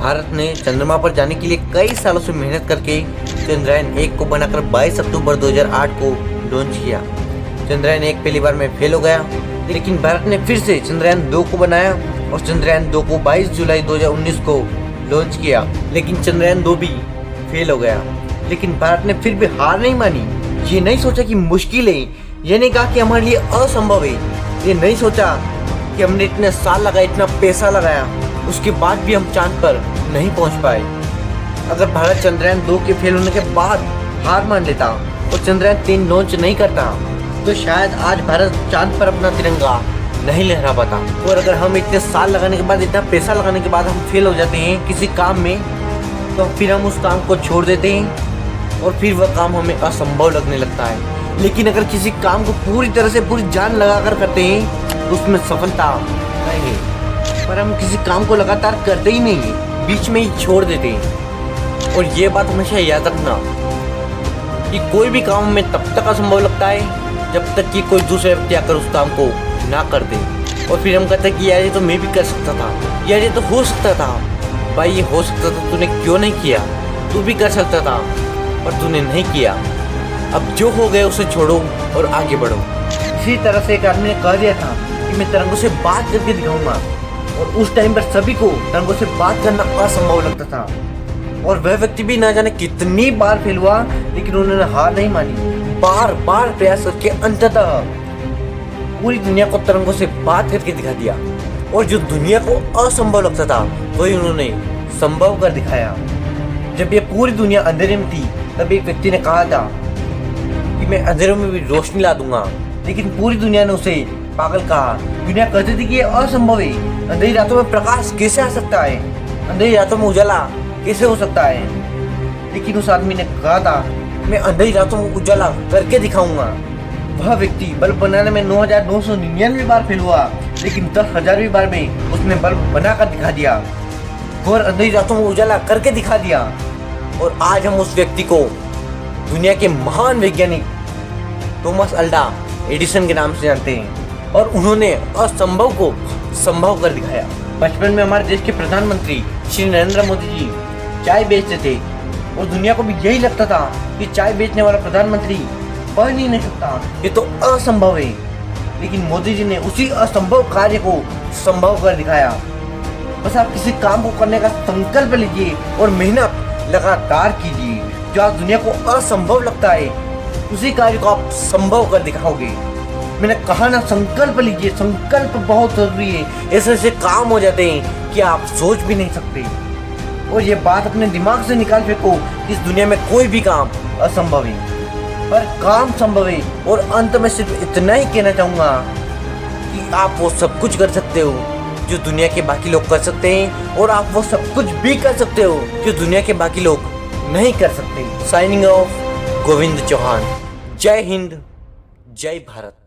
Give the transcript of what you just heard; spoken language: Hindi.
भारत ने चंद्रमा पर जाने के लिए कई सालों से मेहनत करके चंद्रयान 1 को बनाकर 22 अक्टूबर 2008 को लॉन्च किया। चंद्रयान 1 पहली बार में फेल हो गया, लेकिन भारत ने फिर से चंद्रयान 2 को बनाया और चंद्रयान 2 को 22 जुलाई 2019 को लॉन्च किया, लेकिन चंद्रयान 2 भी फेल हो गया। लेकिन भारत ने फिर भी हार नहीं मानी। ये नहीं सोचा कि मुश्किल है, ये नहीं कहा कि हमारे लिए असंभव है, ये नहीं सोचा कि हमने इतने साल लगाए, इतना पैसा लगाया, उसके बाद भी हम चांद पर नहीं पहुंच पाए। अगर भारत चंद्रयान 2 के फेल होने के बाद हार मान लेता और चंद्रयान 3 लॉन्च नहीं करता तो शायद आज भारत चांद पर अपना तिरंगा नहीं लहरा पाता। और अगर हम इतने साल लगाने के बाद, इतना पैसा लगाने के बाद हम फेल हो जाते हैं किसी काम में, तो फिर हम उस काम को छोड़ देते हैं और फिर वह काम हमें असंभव लगने लगता है। लेकिन अगर किसी काम को पूरी तरह से पूरी जान लगाकर करते हैं तो उसमें सफलता नहीं है। पर हम किसी काम को लगातार करते ही नहीं है, बीच में ही छोड़ देते हैं। और ये बात हमेशा याद रखना कि कोई भी काम हमें तब तक असंभव लगता है जब तक कि कोई दूसरे व्यक्ति आकर उस काम को ना कर दे। और फिर हम कहते हैं कि यार ये तो मैं भी कर सकता था, यार ये तो हो सकता था। भाई ये हो सकता था, तूने क्यों नहीं किया? तू भी कर सकता था पर तूने नहीं किया। अब जो हो गए उसे छोड़ो और आगे बढ़ो। इसी तरह से एक आदमी ने कह दिया था कि मैं तिरंगों से बात करके दिखाऊंगा, और उस टाइम पर सभी को तिरंगों से बात करना असंभव लगता था। और वह व्यक्ति भी ना जाने कितनी बार फेल हुआ, लेकिन उन्होंने हार नहीं मानी। बार बार प्रयास करके अंततः पूरी दुनिया को तिरंगों से बात करके दिखा दिया। और जो दुनिया को असंभव लगता था वही उन्होंने संभव कर दिखाया। जब ये पूरी दुनिया अंधेरे में थी तब एक व्यक्ति ने कहा था कि मैं अंधेरों में भी रोशनी ला दूंगा, लेकिन पूरी दुनिया ने उसे पागल कहा। दुनिया कहती थी कि ये असंभव है, अंधेरी रातों में प्रकाश कैसे आ सकता है, अंधेरी रातों में उजाला कैसे हो सकता है। लेकिन उस आदमी ने कहा था मैं अंधेरी रातों में उजाला करके दिखाऊंगा। वह व्यक्ति बल्ब बनाने में 9,999 बार फेल हुआ, लेकिन 10,000वीं बार में उसने बल्ब बनाकर दिखा दिया और अंधेरी रातों में उजाला करके दिखा दिया। और आज हम उस व्यक्ति को दुनिया के महान वैज्ञानिक थॉमस अल्वा एडिसन के नाम से जानते हैं, और उन्होंने असंभव को संभव कर दिखाया। बचपन में हमारे देश के प्रधानमंत्री श्री नरेंद्र मोदी जी चाय बेचते थे और दुनिया को भी यही लगता था कि चाय बेचने वाला प्रधानमंत्री बन ही नहीं सकता, ये तो असंभव है। लेकिन मोदी जी ने उसी असंभव कार्य को संभव कर दिखाया। बस आप किसी काम को करने का संकल्प लीजिए और मेहनत लगातार कीजिए। जो आज दुनिया को असंभव लगता है उसी कार्य को आप संभव कर दिखाओगे। मैंने कहा ना, संकल्प लीजिए, संकल्प बहुत जरूरी है। ऐसे ऐसे काम हो जाते हैं कि आप सोच भी नहीं सकते। और ये बात अपने दिमाग से निकाल फेंको, इस दुनिया में कोई भी काम असंभव है, पर काम संभव है। और अंत में सिर्फ इतना ही कहना चाहूँगा कि आप वो सब कुछ कर सकते हो जो दुनिया के बाकी लोग कर सकते हैं, और आप वो सब कुछ भी कर सकते हो जो दुनिया के बाकी लोग नहीं कर सकते। Signing off, Govind Chauhan. जय हिंद, जय भारत।